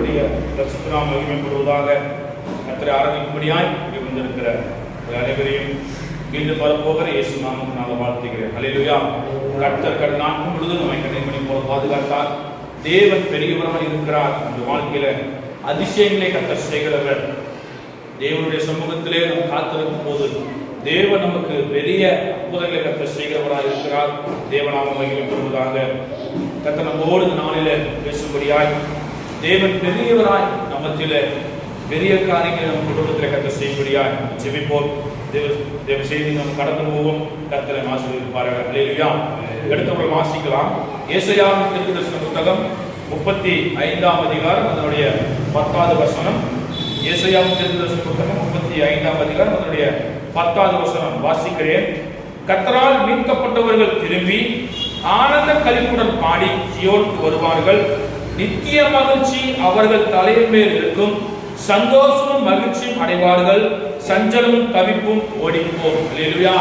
கர்த்தருடைய பரிசுத்த நாமம் மகிமைப்படுவதாக. கர்த்தரை ஆராதிக்கும்படியாய் வந்திருக்கிற அனைவரையும் மீண்டும் வரப்போகிற இயேசு நாமம் நான் வாழ்த்துகிறேன். அல்லேலூயா. கர்த்தர் நான்கு முழுதும் நம்மை கண்ணிமணி போல பாதுகாத்தார். தேவன் பெரியவராக இருக்கிறார். இந்த வாழ்க்கையில அதிசயங்களை கர்த்தர் செய்கிறவர். தேவனுடைய சமூகத்திலே நாம் காத்திருக்கும் போது தேவன் நமக்கு பெரிய அற்புதங்களை கர்த்தர் செய்கிறவராக இருக்கிறார். தேவநாமம் மகிமைப்படுவதாக. கர்த்தர் நம்மோடு இந்த நாளில பேசும்படியாய் தேவன் பெரியவராய் நம்மத்தில பெரிய காரியங்களை நம் குடும்பத்தில் கர்த்தர் செய்யும்படியாய் ஜெபிப்போம். தேவ செய்தி நாம் கடந்து போவோம். கர்த்தரை ஆசீர்வதிப்பார்கள். அல்லேலூயா. எடுத்தவர்கள் வாசிக்கலாம். ஏசாயாவின் தீர்க்கதரிசன புத்தகம் 35ஆம் அதிகாரம் அதனுடைய 10வது வசனம். ஏசாயாவின் தீர்க்கதரிசன புத்தகம் 35ஆம் அதிகாரம் அதனுடைய 10வது வசனம் வாசிக்கிறேன். கர்த்தரால் மீட்கப்பட்டவர்கள் திரும்பி ஆனந்த களிப்புடன் பாடி சீயோனுக்கு வருவார்கள். நித்திய மகிழ்ச்சி அவர்கள் தலையின் மேல் இருக்கும். சந்தோஷமும் மகிழ்ச்சியும் அடைவார்கள். சஞ்சலமும் தவிப்பும் ஓடிப்போம். அல்லேலூயா.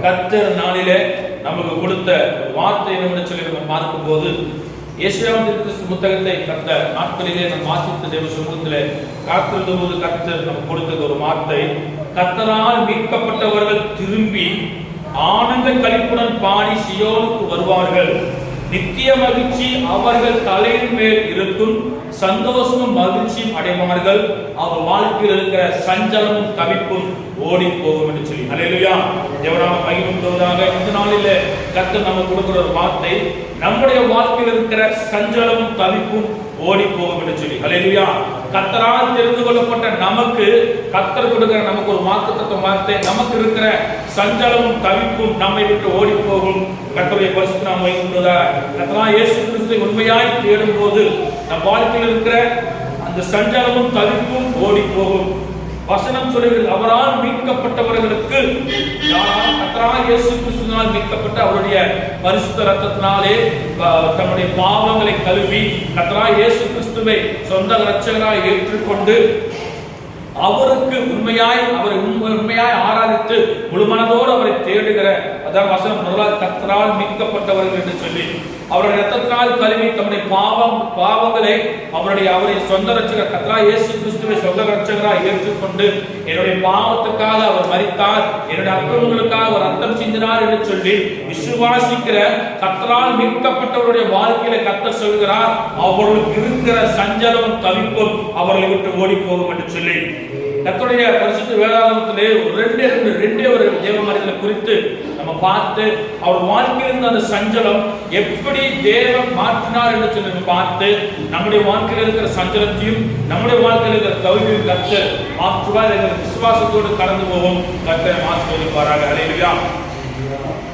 கர்த்தர் நாளிலே நமக்கு கொடுத்த வார்த்தை என்னவென்று சொல்லி நம்ம பார்க்கும் போது ஏசாயாவின் தீர்க்கதரிசன புத்தகத்தை கடந்த நாட்களிலே நாம் வாசித்த தேவ சமூகத்திலே காத்திருந்த போது கர்த்தர் நமக்கு கொடுத்தது ஒரு வார்த்தை. கர்த்தரால் மீட்கப்பட்டவர்கள் திரும்பி ஆனந்த களிப்புடன் பாடி சீயோனுக்கு வருவார்கள். நித்திய மகிழ்ச்சி அவர்கள் தலையின் மேல் இருக்கும். சந்தோஷமும் மகிழ்ச்சியும் அடைவார்கள். அவர் வாழ்க்கையில் இருக்கிற சஞ்சலமும் தவிப்பும் ஓடி போகும் என்று சொல்லி அல்லேலூயா. தேவநாமம் மகிமைப்படுவதாக. இந்த நாளில் கர்த்தர் நமக்கு கொடுக்கிற ஒரு வார்த்தை, நம்முடைய வாழ்க்கையில் இருக்கிற சஞ்சலமும் தவிப்பும் ஓடி போகும் என்று சொல்லி அல்லேலூயா. கர்த்தரால் தெரிந்து கொள்ளப்பட்ட நமக்கு கர்த்தர் கொடுக்கிற நமக்கு ஒரு வாக்குத்தத்த வார்த்தை, நமக்கு இருக்கிற சஞ்சலமும் தவிப்பும் நம்மை விட்டு ஓடி போகும். கர்த்தருடைய பரிசுத்த நாமம் மகிமைப்படுவதாக. கர்த்தராகிய இயேசு கிறிஸ்துவை உண்மையாய் தேடும் போது நம் வாழ்க்கையில் இருக்கிற அந்த சஞ்சலமும் தவிப்பும் ஓடி போகும். வசனம் சொல்லுகிறது, அவரால் மீட்கப்பட்டவர்களுக்கு, கர்த்தராகிய இயேசு கிறிஸ்துவினால் மீட்கப்பட்ட அவருடைய பரிசுத்த இரத்தத்தினாலே தம்முடைய பாவங்களை கழுவி கர்த்தராகிய இயேசு கிறிஸ்துவை சொந்த இரட்சகராய் ஏற்றுக்கொண்டு அவருக்கு உண்மையாய் ஆராதித்து முழுமனதோடு அவரை தேடுகிற, அதான் வசனம் முதலாவது கர்த்தரால் மீட்கப்பட்டவர்கள் என்று சொல்லி அவருடைய இரத்தத்தினால் கழுவி தம்முடைய பாவங்களை அவரை சொந்த இரட்சகர் கர்த்தராகிய இயேசு கிறிஸ்துவை சொந்த இரட்சகராய் ஏற்றுக்கொண்டு என்னுடைய பாவத்துக்காக அவர் மரித்தார், என்னுடைய அக்கிரமங்களுக்காக அவர் ரத்தம் சிந்தினார் என்று சொல்லி விசுவாசிக்கிற கர்த்தரால் மீட்கப்பட்டவருடைய வாழ்க்கையில கர்த்தர் சொல்கிறார், அவர்களுக்கு இருக்கிற சஞ்சலமும் தவிப்பும் அவர்களை விட்டு ஓடி போகும் என்று சொல்லி கர்த்தருடைய பரிசுத்த வேதாகமத்திலே ரெண்டே ஒரு தேவ மனிதனை குறித்து நம்ம பார்த்து அவர் வாழ்க்கையில் இருந்த அந்த சஞ்சலம் எப்படி தேவன் மாற்றினார் என்று சொல்லி பார்த்து நம்முடைய வாழ்க்கையில் இருக்கிற சஞ்சலத்தையும் நம்முடைய வாழ்க்கையில் இருக்கிற தவிப்பையும் கர்த்தர் மாற்றுவார் என்ற விசுவாசத்தோடு கடந்து போவோம். கர்த்தரை ஆசீர்வதிப்பாராக. அல்லேலூயா.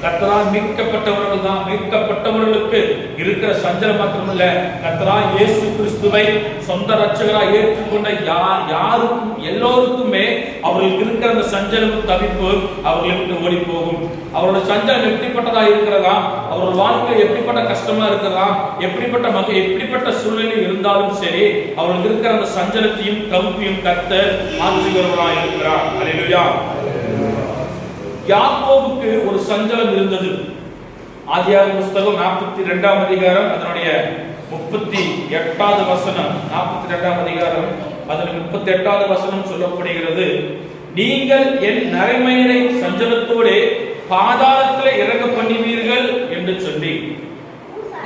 கர்த்தரால் மீட்கப்பட்டவர்கள் தான், மீட்கப்பட்டவர்களுக்கு இருக்கிற சஞ்சலம் மாத்திரமல்ல, கர்த்தராகிய இயேசு கிறிஸ்துவை சொந்த இரட்சகராய் ஏற்றுக்கொண்ட யாருக்கும் எல்லோருக்குமே அவர்களுக்கு இருக்கிற அந்த சஞ்சலம் தவிப்பு அவர்களுக்கு ஓடி போகும். அவருடைய சஞ்சலம் எப்படிப்பட்டதா இருக்கிறதா, அவருடைய வாழ்க்கை எப்படிப்பட்ட கஷ்டமா இருக்கிறதா, எப்படிப்பட்ட சூழ்நிலை இருந்தாலும் சரி அவர்களுக்கு இருக்கிற அந்த சஞ்சலத்தையும் தவிப்பையும் கர்த்தர் மாற்றுகிறவராய் இருக்கிறார். அல்லேலூயா. யாக்கோபுக்கு ஒரு சஞ்சலம் இருந்தது. ஆதியாகம புத்தகம் 42ஆம் அதிகாரம் அதனுடைய 38வது வசனம். 42ஆம் அதிகாரம் அதனுடைய 38வது வசனம் சொல்லப்படுகிறது, நீங்கள் என் நரைமயரை சஞ்சலத்தோடு பாதாளத்தில் இறங்க பண்ணுவீர்கள் என்று சொல்லி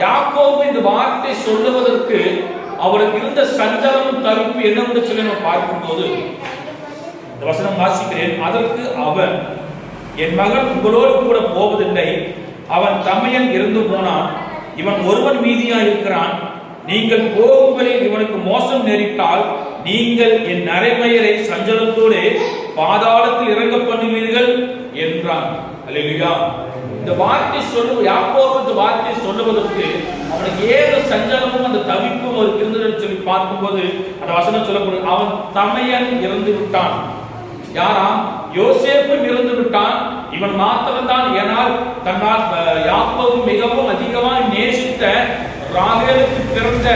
யாக்கோபு இந்த வார்த்தை சொல்லுவதற்கு அவருக்கு இருந்த சஞ்சலம் தவிப்பு என்னவென்று சொல்லி நம்ம பார்க்கும்போது இந்த வசனம் வாசிக்கிறேன். அதற்கு அவன், என் மகன் உங்களோடு கூட போவதில்லை, அவன் தமையன் இறந்து போனான், இவன் ஒருவன் மீதியா இருக்கிறான், நீங்கள் போகும்படியில் இவனுக்கு மோசம் நேரிட்டால் நீங்கள் என் நரைமயரை சஞ்சலத்தோடு பாதாளத்தில் இறங்க பண்ணுவீர்கள் என்றான். அல்லேலூயா. இந்த வார்த்தை யாக்கோபு இந்த வார்த்தை சொல்லுவதற்கு அவனுக்கு ஏதோ சஞ்சலமும் அந்த தவிப்பும் ஒரு இருந்ததுன்னு சொல்லி பார்க்கும்போது அந்த வசனம் சொல்லப்படுது, அவன் தமையன் இறந்து விட்டான். யாராம்? யோசேப்பும் இறந்து விட்டான். இவன் மாத்திரம்தான். ஏனால் தன்னால் யாக்கோபு மிகவும் அதிகமாக நேசித்த ராகேலுக்கு பிறந்த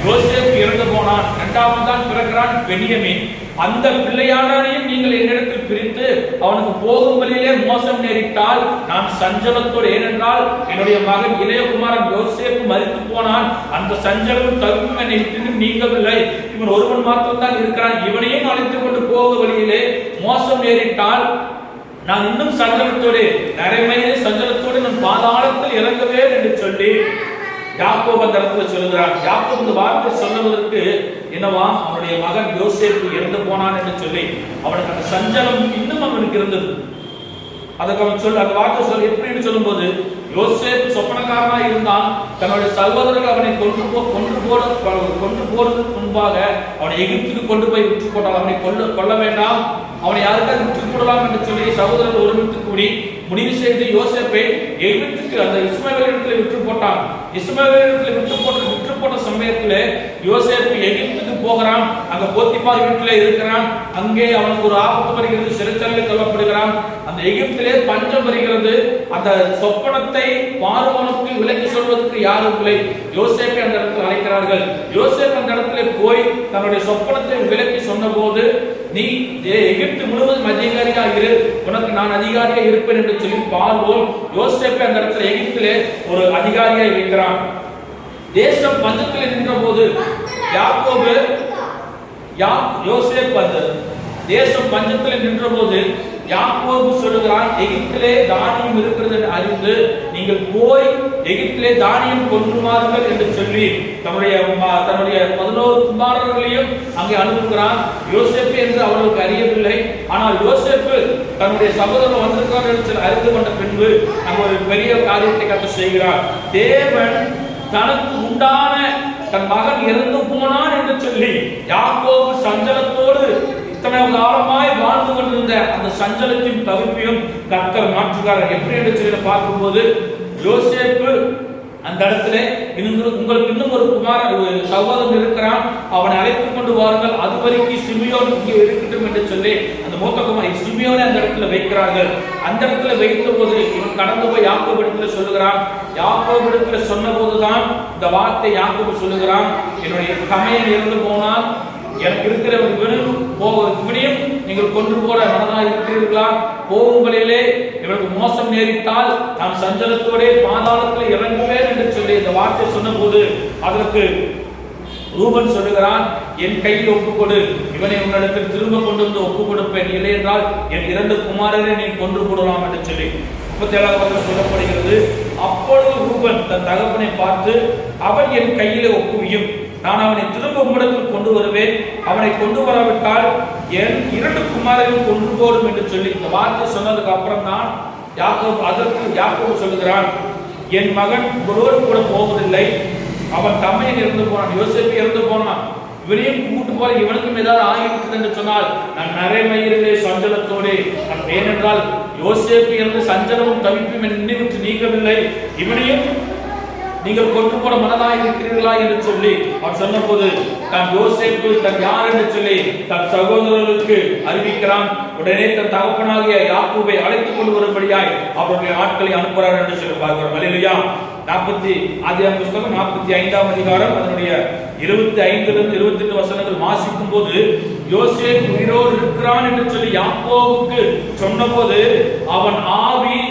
யோசேப்பு இறந்து போனான். இரண்டாவது தான் பிறக்கிறான் பென்யமீன். அந்த பிள்ளையானையும் நீங்கள் என்னிடத்தில் பிரித்து அவனுக்கு போகும் வழியிலே மோசம் நேரிட்டால் நான் சஞ்சலத்தோடு, ஏனென்றால் என்னுடைய மகன் இளையகுமாரன் யோசேப்பு மரித்து போனான், அந்த சஞ்சலம் தவிர்க்கும் என்னை விட்டு நீங்கவில்லை, இவன் ஒருவன் மாத்திரம் தான் இருக்கிறான், இவனையும் அழைத்துக் கொண்டு போக வழியிலே மோசம் நேரிட்டால் நான் இன்னும் சஞ்சலத்தோடு, நிறைமையிலே சஞ்சலத்தோடு நான் பாதாளத்தில் இறங்கவே என்று சொல்லி யாக்கோபு அந்த இடத்துல சொல்லுகிறான். யாக்கோபு இந்த வார்த்தை சொல்லுவதற்கு என்னவா, அவனுடைய மகன் யோசேப்பு இறந்து போனான் என்று சொல்லி அவனுக்கு அந்த சஞ்சலம் இன்னும் அவனுக்கு இருந்தது. அதுக்கு அவன் சொல்ல அந்த வார்த்தை சொல்ல எப்படின்னு சொல்லும்போது, யோசேப்பு சொப்பனக்காரனா இருந்தான், தன்னுடைய சகோதரர்கள் அவனை கொன்று போறதுக்கு முன்பாக அவனை எகிப்துக்கு கொண்டு போய் விற்று போட்டால் அவனை கொல்ல வேண்டாம், அவனை யாருக்காவது விற்று போடலாம் என்று சொல்லி சகோதரர்கள் ஒருமித்து கூடி முடிவு செய்து யோசேப்பை எகிப்துக்கு அந்த இஸ்மவேலிடத்தில் விற்று போட்டான். இஸ்மவேலிடத்தில் விற்று போட்ட சமயத்தில் யோசேப்பு எகிப்துக்கு போகிறான். அங்க போத்திபார் வீட்டிலே இருக்கிறான். அங்கே அவனுக்கு ஒரு ஆபத்து வருகிறது, சிறைச்சாலையில் கொல்லப்படுகிறான். அந்த எகிப்திலே பஞ்சம் வருகிறது. அந்த சொப்பனத்தை பார்வோனுக்கு விலக்கி சொல்வதற்கு யாரும் இல்லை. யோசேப்பை அந்த இடத்தில் அழைக்கிறார்கள். யோசேப்பு அந்த இடத்துல போய் தன்னுடைய சொப்பனத்தை விலக்கி சொன்ன போது, நீ எகிப்து முழுவதும் அதிகாரியா இரு, உனக்கு நான் அதிகாரியா இருப்பேன் என்று சொல்லி பார்வோன் யோசேப்பை அந்த இடத்துல எகிப்திலே ஒரு அதிகாரியா இருக்கிறான். தேசம் பஞ்சத்தில் நின்ற போது யோசேப்பு அந்த தேசம் பஞ்சத்தில் நின்ற போது யாக்கோபு சொல்லுகிறான், எகிப்திலே தானியம் இருக்கிறது என்று அறிந்து நீங்கள் போய் எகிப்திலே தானியம் கொன்றுமாறுங்கள் என்று சொல்லி தன்னுடைய 11 குமாரர்களையும் அங்கே அனுப்புகிறான். யோசேப்பு என்று அவர்களுக்கு அறியவில்லை. ஆனால் யோசேப்பு தன்னுடைய சகோதரர் வந்திருக்கிறார் என்று அறிந்து கொண்ட பின்பு அங்கு ஒரு பெரிய காரியத்தை கற்று செய்கிறார். தேவன் தனக்கு உண்டான தன் மகன் இறந்து போனான் என்று சொல்லி யாக்கோபு சஞ்சலத்தோடு இத்தனை காலமாய் வாழ்ந்து கொண்டிருந்த அந்த சஞ்சலத்தின் தவிர்ப்பையும் கர்த்தர் மாற்றுகிறார். எப்படி என்று சொல்லி பார்க்கும்போது, யோசேப்பு அந்த இடத்துல உங்களுக்கு இன்னும் ஒரு சகோதரன் இருக்கிறான், அவனை அழைத்துக் கொண்டு வாருங்கள், அது வரைக்கும் சிமியோன் இங்கே இருக்கட்டும் என்று சொல்லி அந்த மூத்த குமாரன் சிமியோனை அந்த இடத்துல வைக்கிறார்கள். அந்த இடத்துல வைத்த போது இவன் கடந்து போய் யாக்கோபு இடத்துல சொல்லுகிறான். யாக்கோபு இடத்துல சொன்ன போதுதான் இந்த வார்த்தை யாக்கோபு சொல்லுகிறான், என்னுடைய தமையன் இறந்து போனால் எனக்கு இருக்கிற இவனையும் நீங்கள் கொண்டு போற மனதாக இருக்கிறீர்களா? போகும் வழியிலே இவனுக்கு மோசம் நேரிட்டால் நான் சஞ்சலத்தோட பாதாளத்தில் இறங்குவேன் என்று சொல்லி இந்த வார்த்தை சொன்ன போது அதற்கு ரூபன் சொல்லுகிறான், என் கையில் ஒப்புக்கொடு, இவனை உன்னிடத்தில் திரும்ப கொண்டு வந்து ஒப்புக் கொடுப்பேன், இல்லை என்றால் என் 2 குமாரரை நீ கொன்று போடலாம் என்று சொல்லி 37 சொல்லப்படுகிறது. அப்பொழுது ரூபன் தன் தகப்பனை பார்த்து, அவன் என் கையிலே ஒப்புவியும், நான் அவனை திரும்ப உம்மிடத்தில் கொண்டு வருவேன், அவனை கொண்டு வராவிட்டால் என் 2 குமாரரையும் கொன்று போடும் என்று சொல்லி இந்த வார்த்தை சொன்னதுக்கு அப்புறம் தான் யாக்கோபு சொல்லுகிறான், என் மகன் ஒருவரு கூட போவதில்லை, அவன் தமையன் இறந்து போனான், யோசேப்பு இறந்து போனான், இவனையும் கூட்டு போல இவனுக்கும் ஏதாவது ஆகிவிட்டது என்று சொன்னால் நான் நிறைமயிலே சஞ்சலத்தோடு, ஏனென்றால் யோசேப்பு இறந்து சஞ்சலமும் தவிப்பும் என்னை விட்டு நீங்கவில்லை, இவனையும் நீங்கள் கொண்டு போட மனதாக இருக்கிறீர்களா என்று சொல்லி அவன் சொன்ன போது தன் யோசேப்பு தன் யார் என்று சொல்லி தன் சகோதரர்களுக்கு அறிவிக்கிறான். உடனே தன் தகப்பனாகிய யாக்கோபை அழைத்துக் கொண்டு வரும்படியாய் அவருடைய ஆட்களை அனுப்புகிறார் என்று சொல்லி பார்க்கிறோம். அல்லேலூயா. 40 புத்தகம் 45ஆம் அதிகாரம் அதனுடைய 25 28 வசனங்கள் வாசிக்கும் போது, யோசேப்பு உயிரோடு இருக்கிறான் என்று சொல்லி யாக்கோபுக்கு சொன்ன போது அவன் ஆவி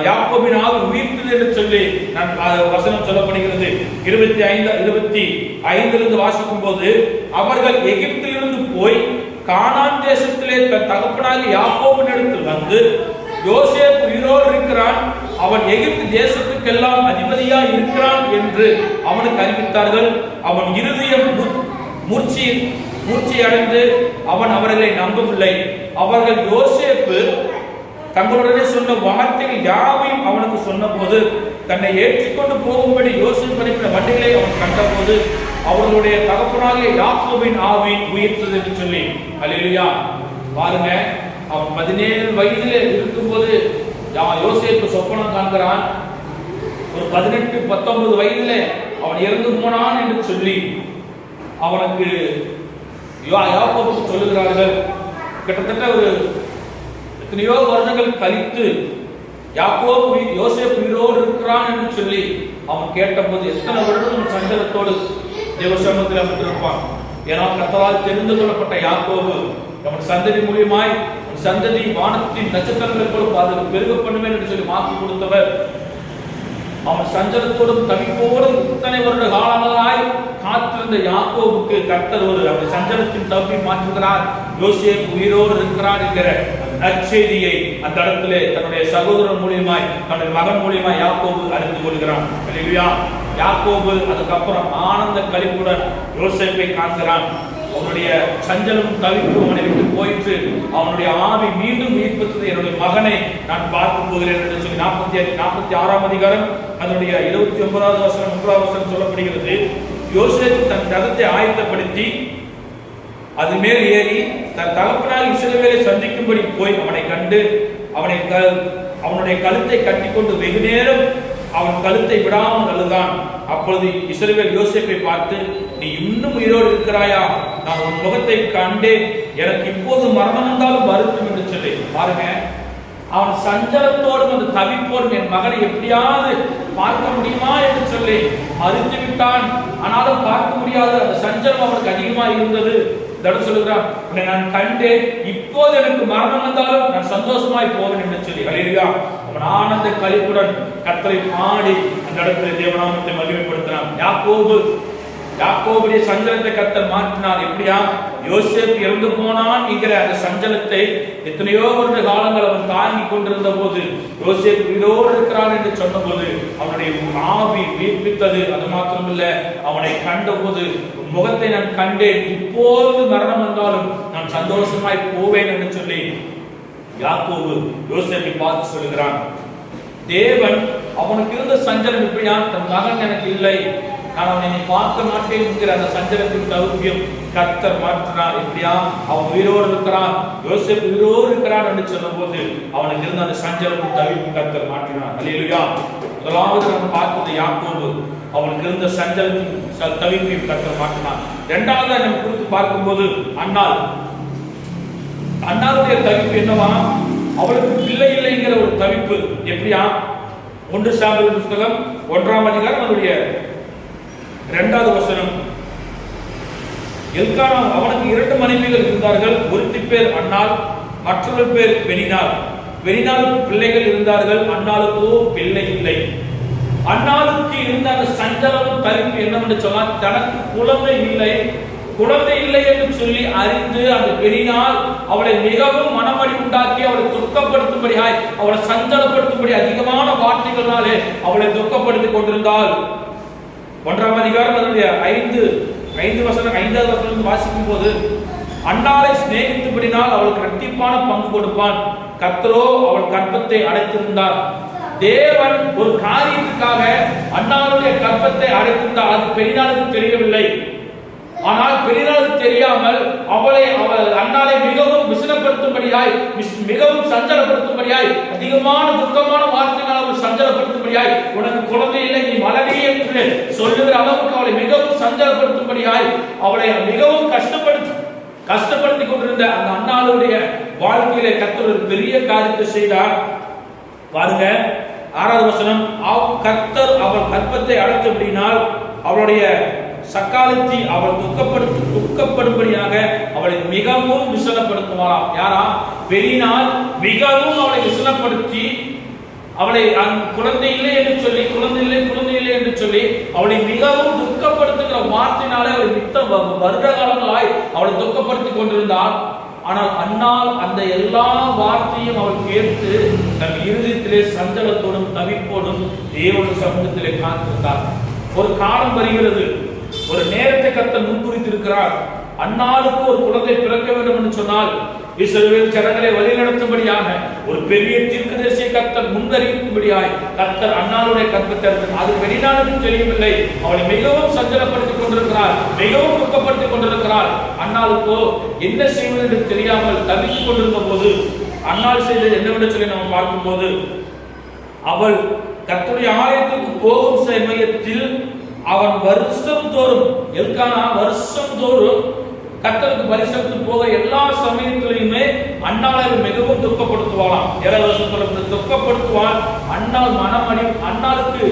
யாக்கோபின் ஆவி உயிர்த்தது என்று சொல்லி வசனம் சொல்லப்படுகிறது. 25 வாசிக்கும் போது, அவர்கள் எகிப்திலிருந்து போய் கானான் தேசத்திலே தன் தகப்பனாகிய யாக்கோபின் இடத்தில் வந்து, யோசேப்பு உயிரோடு இருக்கிறான், அவன் எகிப்து தேசத்துக்கெல்லாம் அதிபதியா இருக்கிறான் என்று அவனுக்கு அறிவித்தார்கள். அவன் இருதயம் மூர்ச்சி அடைந்து அவன் அவர்களை நம்பவில்லை. அவர்கள் யோசேப்பு தங்களுடனே சொன்ன வார்த்தைகள் யாவையும் அவனுக்கு சொன்ன போது, தன்னை ஏற்றிக்கொண்டு போகும்படி யோசேப்பு அனுப்பின வண்டிகளை அவன் கண்டபோது அவர்களுடைய தகப்பனாகிய யாக்கோபின் ஆவி உயிர்த்தது என்று சொல்லி. அல்லேலூயா. பாருங்க, அவன் 17 வயதிலே இருக்கும்போது யோசேப்பு சொப்பனம் காண்கிறான். ஒரு 18 19 வயதிலே அவன் இறந்து போனான் என்று சொல்லி அவனுக்கு யாக்கோபுக்கு சொல்லுகிறார்கள். கிட்டத்தட்ட ஒரு எத்தனையோ வருடங்கள் கழித்து யாக்கோபு யோசேப்பு உயிரோடு இருக்கிறான் என்று சொல்லி அவன் கேட்டபோது எத்தனை வருடம் சஞ்சலத்தோடு தேவ சமூகத்தில் அமர்ந்திருப்பான். ஏன்னா கர்த்தரால் தெரிந்து கொள்ளப்பட்ட யாக்கோபு அவன் சந்ததி மூலியமாய் சந்ததி வானத்தின் நட்சத்திரங்களை போல அது பெருக பண்ணுவேன் என்று சொல்லி வாக்கு கொடுத்தவர். அவன் சஞ்சலத்தோடும் தவிப்போடும் இத்தனை வருட காலங்களாய் காத்திருந்த யாக்கோபுக்கு கர்த்தர் அவன் சஞ்சலத்தின் தவிப்பை மாற்றுகிறார். யோசேப்பு உயிரோடு இருக்கிறார் என்கிற நற்செய்தியை அந்த இடத்திலே தன்னுடைய சகோதரன் மூலியமாய் தன்னுடைய மகன் மூலியமாய் யாக்கோபு அறிந்து கொள்கிறான். அல்லேலூயா. யாக்கோபு அதுக்கப்புறம் ஆனந்த களிப்புடன் யோசேப்பை காண்கிறான். அவனுடைய சஞ்சலம் தவிப்பு அவனை விட்டு போயிட்டு அவனுடைய ஆவி மீண்டும் உயிர்ப்பித்தது. என்னுடைய மகனை நான் பார்க்க போகிறேன் என்று சொல்லி 46ஆம் அதிகாரம் அதனுடைய 29வது வசனம் 3வது வசனம் சொல்லப்படுகிறது. யோசேப்பு தன் ரதத்தை ஆயத்தப்படுத்தி அது மேல் ஏறி தன் தகப்பனார் இஸ்ரவேலை சந்திக்கும்படி போய் அவனை கண்டு அவனுடைய கழுத்தை கட்டிக்கொண்டு வெகு நேரம் அவன் கழுத்தை விடாமல் அழுதான். அப்பொழுது இஸ்ரவேல் யோசேப்பை பார்த்து, நீ இன்னும் உயிரோடு இருக்கிறாயா? நான் உன் முகத்தை கண்டேன், எனக்கு இப்போது மரணம் வந்தாலும் வருத்தம் என்று சொல்லி பாருங்க. அவன் சஞ்சலத்தோடும் அந்த தவிப்போடும் என் மகனை எப்படியாவது பார்க்க முடியுமா என்று சொல்லி மறுத்து விட்டான். ஆனாலும் பார்க்க முடியாது. அந்த சஞ்சலம் அவனுக்கு அதிகமாக இருந்தது. சொல்லுகிறான், உன்னை நான் கண்டேன், இப்போது எனக்கு மரணம் வந்தாலும் நான் சந்தோஷமாய் போவேன் என்று சொல்லி அல்லேலூயா. அவன் ஆனந்த களிப்புடன் கர்த்தரை பாடி அந்த இடத்துல தேவநாமத்தை மகிமைப்படுத்தினான். யாக்கோபுடைய சஞ்சலத்தை கர்த்தர் மாற்றினார். எப்படியா? யோசேப்பு இறந்து போனான் என்கிற அந்த சஞ்சலத்தை எத்தனையோ வருட காலங்கள் அவன் தாங்கி கொண்டிருந்த போது யோசேப்பு உயிரோடு இருக்கிறான் என்று சொன்ன போது அவனுடைய ஆவி வீர்ப்பித்தது. அது மாத்திரமில்ல, அவனை கண்ட போது முகத்தை நான் கண்டேன், இப்போது மரணம் வந்தாலும் நான் சந்தோஷமாய் போவேன் என்று சொல்லி யாக்கோபு யோசேப்பை பார்த்து சொல்லுகிறான். தேவன் அவனுக்கு இருந்த சஞ்சலம் எப்படியா? தன் மகன் எனக்கு இல்லை, நான் அவனை பார்க்க மாட்டேன் என்கிற அந்த சஞ்சலத்தின் தவிர்ப்பியம் கர்த்தர் மாற்றினார். எப்படியா? அவன் உயிரோடு இருக்கிறான், யோசேப்பு உயிரோடு இருக்கிறான் என்று சொல்லும் போது அவனுக்கு இருந்த அந்த சஞ்சலத்தின் தவிர்ப்பு கர்த்தர் மாற்றினார். அல்லேலூயா. முதலாவது நம்ம பார்த்தது யாக்கோபு, அவனுக்கு இருந்த சஞ்சலத்தின் தவிர்ப்பையும் கர்த்தர் மாற்றினார். இரண்டாவது நம்ம குறித்து பார்க்கும்போது அண்ணாவுடைய தவிப்பு என்னவா? அவளுக்கு பிள்ளை இல்லைங்கிற ஒரு தவிப்பு. எப்படியா? 1 சாமுவேல் புத்தகம் 1ஆம் அதிகாரம் அதனுடைய 2வது வசனம். எல்கானா அவனுக்கு 2 மனைவிகள் இருந்தார்கள். ஒருத்தி பேர் அன்னாள், மற்றொரு பேர் பெனினாள். பெனினாளுக்கு பிள்ளைகள் இருந்தார்கள், அன்னாளுக்கோ பிள்ளை இல்லை. அன்னாளுக்கு இருந்த அந்த சஞ்சலமும் தவிப்பு என்னவென்று சொன்னால், தனக்கு குழந்தை இல்லை என்று சொல்லி அறிந்து அந்த பெரினாள் அவளை மிகவும் மனமடி உண்டாக்கி அவளை துக்கப்படுத்தும்படியாய் அவளை சஞ்சலப்படுத்தும்படி அதிகமான வார்த்தைகளாலே அவளை துக்கப்படுத்திக் கொண்டிருந்தாள். 1ஆம் அதிகாரம் அதனுடைய 5வது வசனம் வாசிக்கும் போது, அன்னாளை சிநேகித்தபடினால் அவளுக்கு இரட்டிப்பான பங்கு கொடுப்பான், கர்த்தரோ அவள் கற்பத்தை அடைத்திருந்தார். தேவன் ஒரு காரியத்துக்காக அன்னாளுடைய கற்பத்தை அடைத்திருந்தார். அது பெரினாளுக்கு தெரியவில்லை. ஆனால் பெரினாளுக்கு தெரியாமல் அவள் அன்னாளை மிகவும் விசனப்படுத்தும்படியாய், மிகவும் சஞ்சலப்படுத்தும்படியாய், அதிகமான துக்கமான வார்த்தைகள் அவள் சஞ்சலப்படுத்தும்படியாய், உனக்கு குழந்தை இல்லை, நீ மலடி என்று சொல்லுகிற அளவுக்கு அவளை மிகவும் சஞ்சலப்படுத்தும்படியாய் அவளை மிகவும் கஷ்டப்படுத்தி கொண்டிருந்த அந்த அன்னாளுடைய வாழ்க்கையிலே கர்த்தர் ஒரு பெரிய காரியத்தை செய்தார். பாருங்க 6வது வசனம். கர்த்தர் அவள் கற்பத்தை அடைத்தபடினால் அவளுடைய சக்காலத்தி அவள் துக்கப்படும்படியாக அவளை மிகவும் விசனப்படுத்துவாராம். யாரா? பெரினாள் மிகவும் அவளை விசனப்படுத்தி அவளை குழந்தை இல்லை என்று சொல்லி அவளை மிகவும் துக்கப்படுத்துகிற வார்த்தையினாலே அவளை மித்த வருட காலங்களாய் அவளை துக்கப்படுத்தி கொண்டிருந்தாள். ஆனால் அன்னாள் அந்த எல்லா வார்த்தையும் அவள் கேட்டு தன் இருதயத்திலே சஞ்சலத்தோடும் தவிப்போடும் தேவனுடைய சமூகத்திலே காத்திருந்தார். ஒரு காலம் வருகிறது, ஒரு நேரத்தை கர்த்தர் முன்குறித்திருக்கிறார். அன்னாளுக்கு ஒரு குழந்தை பிறக்க வேண்டும் என்று சொன்னால் இஸ்ரவேல் ஜனங்களை வழிநடத்தும்படியாக ஒரு பெரிய தீர்க்கதரிசியை கர்த்தர் முன்னறிவிக்கும்படியாய் கர்த்தர் அன்னாளுடைய கற்பத்தை எடுத்தார். அது பெரினாளுக்கு தெரியவில்லை. அவளை மிகவும் சஞ்சலப்படுத்திக் கொண்டிருக்கிறார், மிகவும் துக்கப்படுத்திக் கொண்டிருக்கிறார். அன்னாளுக்கோ என்ன செய்வது என்று தெரியாமல் தவித்துக் கொண்டிருந்த போது அன்னாள் செய்தது என்னவென்று சொல்லி நாம் பார்க்கும்போது, அவள் கர்த்தருடைய ஆலயத்துக்கு போகும் சமயத்தில் அவன் வருஷம் தோறும் கர்த்தருக்கு பரிசத்து போக எல்லா சமயத்திலையுமே அன்னாளை மிகவும் துக்கப்படுத்துவாளாம். 7வது வசனத்துல துக்கப்படுத்துவாள். அன்னாள் மனமடி அன்னாளுக்கு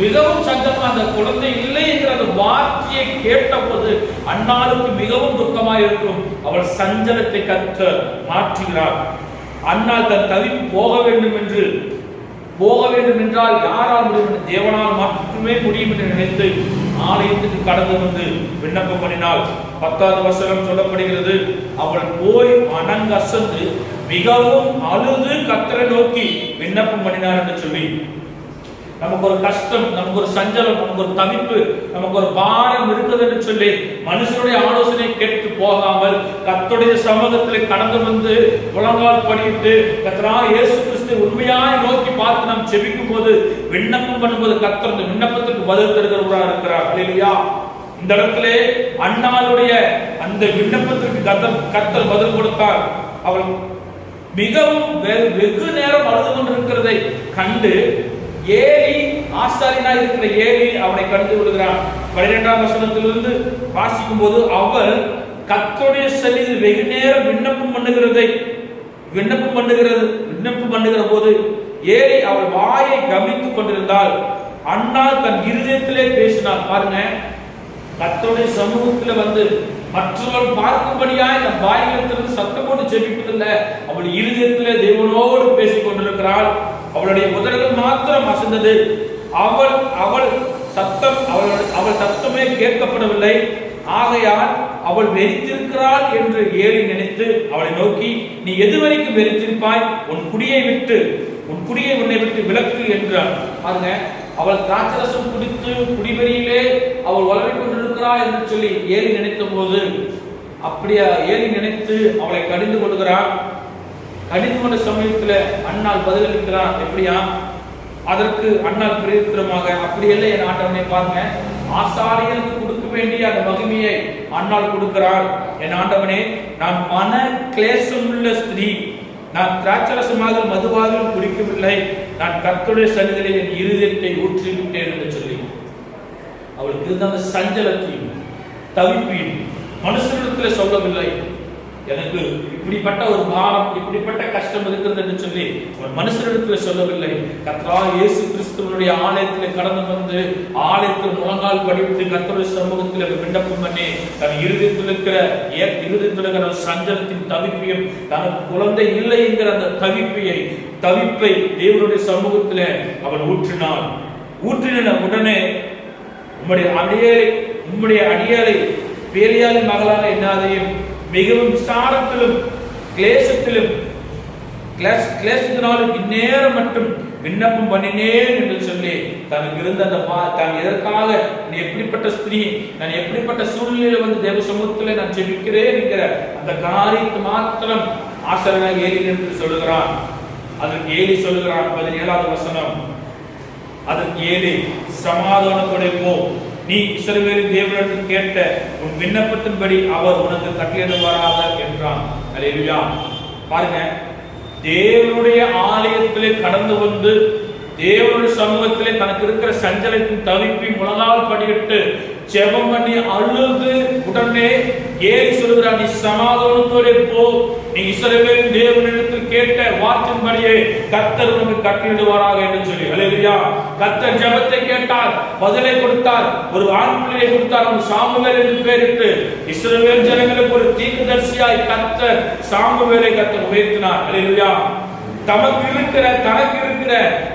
மிகவும் சஞ்சலம், அந்த குழந்தை இல்லை என்கிற அந்த வார்த்தையை வார்த்தையை கேட்டபோது அன்னாளுக்கு மிகவும் துக்கமாயிருக்கும். அவள் சஞ்சலத்தை கர்த்தர் மாற்றுகிறார். அன்னாள் தன் தவிப்பு போக வேண்டும் என்றால் யாரால் முடியும்? தேவனால் மட்டுமே முடியும் என்று நினைத்து ஆலயத்துக்கு கடந்து வந்து விண்ணப்பம் பண்ணினாள். 10வது வசனம் சொல்லப்படுகிறது, அவள் போய் அனங்கசந்து மிகவும் அழுது கர்த்தரை நோக்கி விண்ணப்பம் பண்ணினார் என்று சொல்லி, நமக்கு ஒரு கஷ்டம், நமக்கு ஒரு சஞ்சலம், நமக்கு ஒரு தவிப்பு, நமக்கு ஒரு பாரம் இருக்குது என்று சொல்லி மனுஷனுடைய ஆலோசனை கேட்டு போகாமல் கர்த்தருடைய சமூகத்தில் கடந்து வந்து முழங்கால் படியிட்டு கர்த்தராகிய இயேசு கிறிஸ்துவை உண்மையாய் நோக்கி பார்த்து நாம் செபிக்கும் போது, விண்ணப்பம் பண்ணும்போது கர்த்தர் அந்த விண்ணப்பத்துக்கு பதில் தருகிறவராக இருக்கிறார். அல்லேலூயா. இந்த இடத்திலே அன்னாளுடைய அந்த விண்ணப்பத்திற்கு கர்த்தர் பதில் கொடுத்தார். அவள் மிகவும் வெகு நேரம் அழுது கொண்டிருக்கிறதை கண்டு ஏலி, ஆசாரியனா இருக்கிற ஏலி அவனை கண்டு விடுகிறான். 12ஆம் வசனத்திலிருந்து வாசிக்கும் போது, அவள் கர்த்தருடைய சந்நிதியில் வெகு நேரம் விண்ணப்பம் பண்ணுகிற போது ஏலி அவள் வாயை கவனித்துக் கொண்டிருந்தாள். அன்னாள் தன் இருதயத்திலே பேசினாள். பாருங்க, கர்த்தருடைய சமூகத்துல வந்து மற்றவர் பார்க்கும்படியாய் நம் வாயிலிருந்து சத்தம் போட்டு ஜெபிப்பதில்லை. அவள் இருதயத்திலே தேவனோடு பேசிக் கொண்டிருக்கிறாள். அவளுடைய உதடுகள் மாத்திரம் அசைந்தது. அவள் சத்தமே கேட்கப்படவில்லை. ஆகையால் அவள் வெறித்திருக்கிறாள் என்று ஏலி நினைத்து அவளை நோக்கி, நீ எதுவரைக்கும் வெறித்திருப்பாய்? உன் குடியை உன்னை விட்டு விலக்கு என்றார். பாருங்க, அவள் திராட்சரசம் குடித்து குடிவெறியிலே அவள் வளர்ந்து கொண்டிருக்கிறாள் என்று சொல்லி ஏலி நினைத்த போது, அப்படியா ஏலி நினைத்து அவளை கடிந்து கொள்கிறாள். கடிந்து கொண்ட சமயத்துல அன்னாள் பதிலளிக்கிறான். எப்படியா? அதற்கு அன்னாள் பிரேத்திரமாக, அப்படி இல்லை என் ஆண்டவனை, பாருங்க, ஆசாரியனுக்கு கொடுக்க வேண்டிய அந்த மகிமையை அன்னாள் கொடுக்கிறார். என் ஆண்டவனே, நான் மன கிளேசமுள்ள ஸ்திரீ, நான் திராட்சரசமாக மதுவாக குடிக்கவில்லை, நான் கர்த்தருடைய சந்நிதியிலே என் இருதயத்தை ஊற்றிவிட்டேன் என்று சொல்லி அவளுக்கு இருந்த அந்த சஞ்சலத்தையும் தவிப்பையும் மனுஷனிடத்தில் சொல்லவில்லை. எனக்கு இப்படிப்பட்ட ஒரு பாரம், இப்படிப்பட்ட கஷ்டம் இருக்கிறது என்று சொல்லி ஒரு மனுஷனிடத்தில் சொல்லவில்லை. கர்த்தராகிய இயேசு கிறிஸ்துவினுடைய ஆலயத்தில் கடந்து வந்து ஆலயத்தில் முழங்கால் படித்து கர்த்தருடைய சமூகத்தில் விண்ணப்பம் பண்ணி தன் இருதயத்தில் இருக்கிற சஞ்சலத்தின் தவிப்பையும், தனக்கு குழந்தை இல்லை என்கிற அந்த தவிப்பை தேவனுடைய சமூகத்தில் அவன் ஊற்றின உடனே, உம்முடைய அடியாளை பேலியாளின் மகளான என்னாதையும் மிகவும் விசாரத்திலும் கிளேசத்தினாலும் இந்நேரம் மட்டும் விண்ணப்பம் பண்ணினேன் என்று சொல்லி தனக்கு இருந்த அந்த தான் எதற்காக நீ எப்படிப்பட்ட ஸ்திரீ, நான் எப்படிப்பட்ட சூழ்நிலையில வந்து தேவ சமூகத்தில் நான் ஜெபிக்கிறேன் என்கிற அந்த காரியத்தை மாத்திரம் ஆசாரியனாக ஏலி என்று சொல்லுகிறான். அதற்கு ஏலி சொல்லுகிறான். 17வது வசனம், அதற்கு ஏலி, சமாதானத்தோட போ, நீ இஸ்ரவேலின் தேவனிடத்தில் கேட்ட உன் விண்ணப்பத்தின்படி அவர் உனக்கு கட்டளையிடுவாராக என்றான். அல்லேலூயா. பாருங்க, தேவனுடைய ஆலயத்திலே கடந்து வந்து தேவனுடைய சமூகத்திலே தனக்கு இருக்கிற சஞ்சலத்தின் தவிப்பை முழங்கால் படியிட்டு ஜெபம் பண்ணி அழுது உடனே ஏலி சொல்கிறார், நீ சமாதானத்தோட போ, நீ இஸ்ரவேலின் தேவனிடத்தில் கேட்ட வார்த்தையின்படியே கர்த்தர் உனக்கு கட்டளையிடுவாராக என்று சொல்லி. அல்லேலூயா. கர்த்தர் ஜெபத்தை கேட்டார், பதிலை கொடுத்தார், ஒரு ஆண் பிள்ளையை கொடுத்தார். அவன் சாமுவேல் என்று பெயரிட்டு இஸ்ரவேல் ஜனங்களுக்கு ஒரு தீர்க்கதரிசியாய் கர்த்தர் சாமுவேலை உயர்த்தினார். அல்லேலூயா. தனக்கு இருக்கிற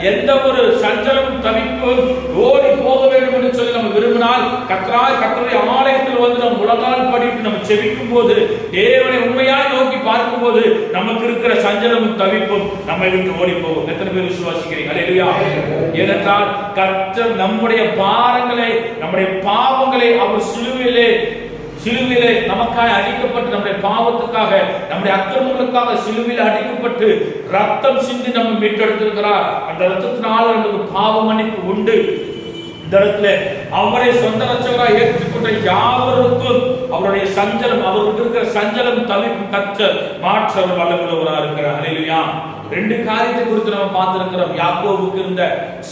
எந்த ஒரு சஞ்சலம் தவிப்பும் ஓடி போக வேண்டும் என்று சொல்லி நம்ம விரும்பினால் கர்த்தருடைய ஆலயத்தில் வந்து நம்ம முழங்கால் படிட்டு நம்ம செபிக்கும் போது, தேவனை உண்மையாய் நோக்கி பார்க்கும் போது நமக்கு இருக்கிற சஞ்சலமும் தவிப்பும் நம்மை விட்டு ஓடி போகும். எத்தனை பேர் விசுவாசிக்கிறீங்க? அல்லேலூயா. ஏனென்றால் கர்த்தர் நம்முடைய பாரங்களை, நம்முடைய பாவங்களை அவர் சிலுவையிலே நமக்காக அடிக்கப்பட்டு, நம்முடைய பாவத்துக்காக, நம்முடைய அக்கிரமங்களுக்காக சிலுவையில் அடிக்கப்பட்டு ரத்தம் சிந்தி நம்ம மீட்டெடுத்திருக்கிறார். அந்த ரத்தத்தினால நமக்கு பாவ மன்னிப்பு உண்டு. இந்த இடத்துல அவரை சொந்த ரட்சகராக ஏற்றுக்கொண்ட யாவருக்கும் அவருடைய சஞ்சலம், அவருக்கு இருக்கிற சஞ்சலம் தவிப்பு கர்த்தர் மாற்ற வல்லவராக இருக்கிறார். அல்லேலூயா. 2 காரியத்தை குறித்து நம்ம பார்த்திருக்கிறோம். யாக்கோபுக்கு இருந்த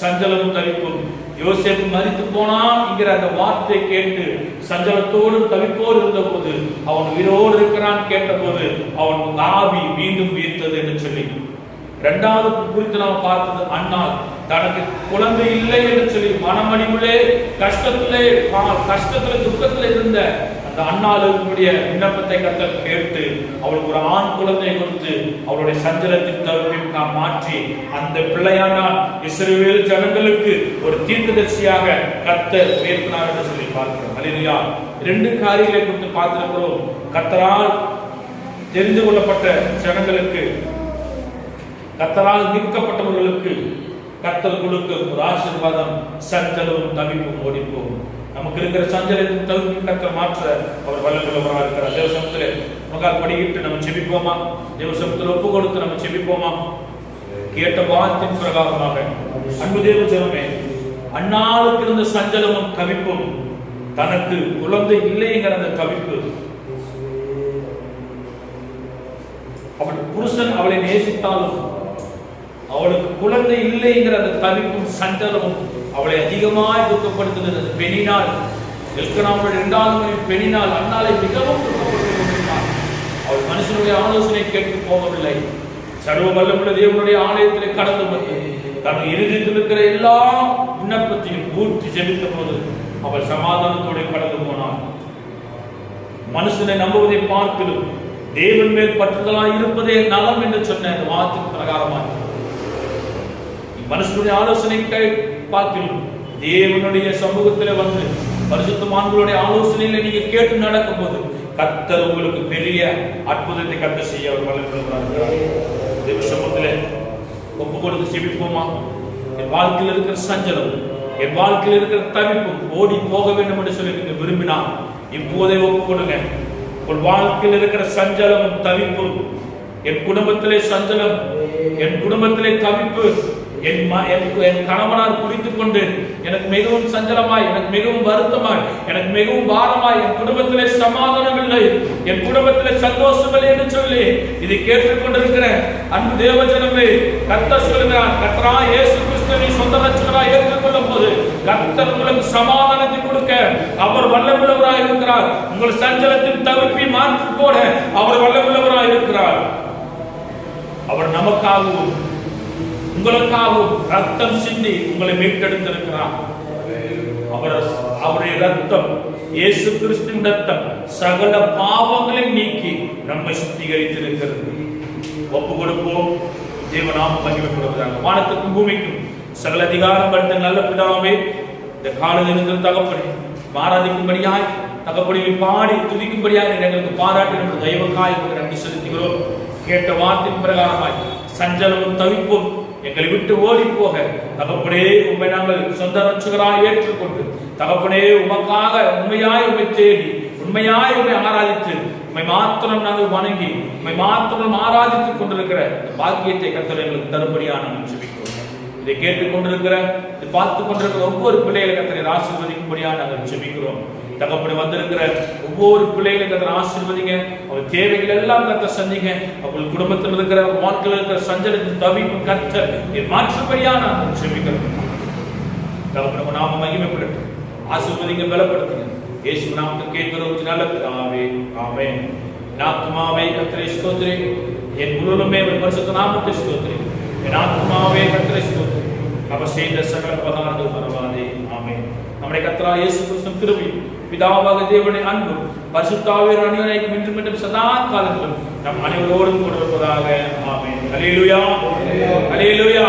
சஞ்சலமும் தவிப்பும், யோசேப்பு மரித்து போனான் என்கிற அந்த வார்த்தை கேட்டு சஞ்சலத்தோடு தவிப்போடு இருந்த போது, அவன் உயிரோடு இருக்கிறான் கேட்ட போது அவன் ஆவி மீண்டும் உயிர்த்தது என்று சொல்லி. 2வது குறித்து நாம் பார்த்தது அன்னாள். தனக்கு குழந்தை இல்லை என்று சொல்லி மனமடிவுலே கஷ்டத்திலே துக்கத்தில் இருந்த அந்த அன்னாளுடைய விண்ணப்பத்தை கர்த்தர் கேட்டு அவளுக்கு ஒரு ஆண் குழந்தையை கொடுத்து அவளுடைய சஞ்சலத்தின் தவிர்ப்பையும் நாம் மாற்றி அந்த பிள்ளையானால் இஸ்ரவேல் ஜனங்களுக்கு ஒரு தீர்க்கதரிசியாக கர்த்தர் உயர்த்தினார் என்று சொல்லி பார்க்கிறோம். அல்லேலூயா. 2 காரியங்களை குறித்து பார்த்திருக்கிறோம். கர்த்தரால் தெரிந்து கொள்ளப்பட்ட ஜனங்களுக்கு, கர்த்தரால் மீட்கப்பட்டவர்களுக்கு கர்த்தர் கொடுக்கும் ஒரு ஆசீர்வாதம் சஞ்சலமும் தவிப்பும் ஓடி போகும். நமக்கு இருக்கிற சஞ்சலத்தின் தவிர்ப்பு கர்த்தர் மாற்ற அவர் வல்லமையுள்ளவராக இருக்கிறார். தேவசமத்திலே மகால் படிக்கிட்டு நம்ம செபிப்போமா? தேவசமத்தில் ஒப்பு கொடுத்து நம்ம செபிப்போமா? கேட்ட வார்த்தையின் பிரகாரமாக அன்பு தேவ ஜனமே, அன்னாளுக்கு இருந்த சஞ்சலமும் தவிப்பும், தனக்கு குழந்தை இல்லைங்கிற அந்த தவிப்பு, அவள் புருஷன் அவளை நேசித்தாலும் அவளுக்கு குழந்தை இல்லைங்கிற அந்த தவிப்பும் சஞ்சலமும் அவளை அதிகமாய் துக்கப்படுத்துகிறது. பெண்ணினால் எல்கனாவுடைய 2வது மனைவி பெண்ணினால் அன்னாளை மிகவும் துக்கப்படுத்தினார். அவள் மனுஷனுடைய ஆலோசனை கேட்டு போகவில்லை. சர்வ வல்லமுள்ள தேவனுடைய ஆலயத்தில் கடந்து வந்து தன் இறுதியில் இருக்கிற எல்லா விண்ணப்பத்தையும் பூர்த்தி செலுத்த போது அவள் சமாதானத்தோடு கடந்து போனாள். மனுஷனை நம்புவதை பார்க்கலும் தேவன் மேல் பற்றுதலாய் இருப்பதே நலம் என்று சொன்ன அந்த வார்த்தையின் பிரகாரமாக மனுஷனுடைய ஆலோசனை பார்க்கலும் தேவனுடைய சமூகத்தில் வந்து பரிசுத்தவான்களுடைய ஆலோசனையில நீங்க கேட்டு நடக்கும் போது கர்த்தர் உங்களுக்கு பெரிய அற்புதத்தை கர்த்தர் செய்ய அவர் வல்லமையுள்ளவராக. தேவ சமூகத்திலே ஒப்பு கொடுத்து செபிப்போமா? என் வாழ்க்கையில் இருக்கிற சஞ்சலம், என் வாழ்க்கையில் இருக்கிற தவிப்பும் ஓடி போக வேண்டும் என்று சொல்லி நீங்க விரும்பினால் இப்போதே ஒப்பு கொடுங்க. உங்கள் வாழ்க்கையில் இருக்கிற சஞ்சலமும் தவிப்பும், என் குடும்பத்திலே சஞ்சலம், என் குடும்பத்திலே தவிப்பு, என் கணவனார் குடித்துக் கொண்டு எனக்கு மிகவும் சஞ்சலமாய், எனக்கு மிகவும் வருத்தமாய், எனக்கு மிகவும் பாரமாய், என் குடும்பத்திலே சமாதானம் இல்லை, என் குடும்பத்திலே சந்தோஷம் இல்லை என்று சொல்லி இதை கேட்டுக்கொண்டிருக்கிற அன்பு தேவஜனமே, கர்த்தர் சொல்கிறார், கர்த்தராகிய இயேசு கிறிஸ்துவை சொந்த ரட்சகராய் ஏற்றுக்கொள்ளும் போது கர்த்தர் உங்களுக்கு சமாதானத்தை கொடுக்க அவர் வல்லமையுள்ளவராய் இருக்கிறார். உங்கள் சஞ்சலத்தின் தவிர்ப்பை மாற்றி போட அவர் வல்லமையுள்ளவராய் இருக்கிறார். அவர் நமக்காகவும் உங்களுக்காகவும் ரத்தம் சிந்தி உங்களை மீட்டெடுத்திருக்கிறார். அவருடைய ரத்தம், இயேசு கிறிஸ்துவின் ரத்தம் சகல பாவங்களையும் நீக்கி நம்மை சுத்திகரித்திருக்கிறது. ஒப்பு கொடுப்போம். தேவநாமம் மகிமைப்படுவதாக. வானத்துக்கும் பூமிக்கும் சகல அதிகாரம் படுத்த நல்ல பிதாவே, இந்த கால நேரத்தில் தகப்பனே ஆராதிக்கும்படியாய், தகப்பனை பாடி துதிக்கும்படியாய் எங்களுக்கு பாராட்டி தெய்வக்காய் நன்றி செலுத்துகிறோம். கேட்ட வார்த்தையின் பிரகாரமாய் சஞ்சலமும் தவிப்பும் எங்களை விட்டு ஓடி போக தகப்பனே உண்மை நாங்கள் சொந்த ரட்சகராய் ஏற்றுக்கொண்டு தகப்பனே உமக்காக உண்மையாய் உண்மை தேடி உண்மையாய் உண்மை ஆராதித்து உண்மை மாத்திரம் நாங்கள் வணங்கி உண்மை மாத்திரம் ஆராதித்துக் கொண்டிருக்கிற பாக்கியத்தை கர்த்தர் எங்களுக்கு தரும்படியாக நாங்கள் ஜெபிக்கிறோம். இதை கேட்டுக்கொண்டிருக்கிற, இதை பார்த்து கொண்டிருக்கிற ஒவ்வொரு பிள்ளைகளை கர்த்தரை ஆசீர்வதிக்கும்படியாக நாங்கள் ஜெபிக்கிறோம். தகப்பனை வந்திருக்கிற ஒவ்வொரு பிள்ளைகளையும் கர்த்தர் ஆசீர்வதிங்க. அவர் தேவைகள் எல்லாம் கர்த்தர் சந்திங்க. அவர்கள் குடும்பத்தில் இருக்கிற வாழ்க்கையில் இருக்கிற சஞ்சலத்தின் தவிப்பு கர்த்தர் மாற்றும்படியா நான் ஜெபிக்கிறோம். தகப்பனை நாம மகிமைப்படட்டும். ஆசீர்வதிங்க, பலப்படுத்துங்க. இயேசு நாமத்தில் கேட்கிறோம் நல்ல பிதாவே, ஆமென். என் ஆத்துமாவே கர்த்தரை ஸ்தோத்திரி, என் முழுவதுமே அவர் பரிசுத்த நாமத்தை ஸ்தோத்திரி. என் ஆத்துமாவே கர்த்தரை ஸ்தோத்திரி, அவர் செய்த சகல உபகாரங்கள் மறவாதே. ஆமென். நம்முடைய கர்த்தராகிய இயேசு கிறிஸ்துவின் கிருபை, பிதாவாகிய தேவனுடைய அன்பு, பரிசுத்த ஆவியானவரின் அந்யோன்யம் இன்றும் மீண்டும் சதா காலங்களிலும் நம் அனைவரோடும் கூட இருப்பதாக. ஆமென். அல்லேலூயா, அல்லேலூயா, அல்லேலூயா.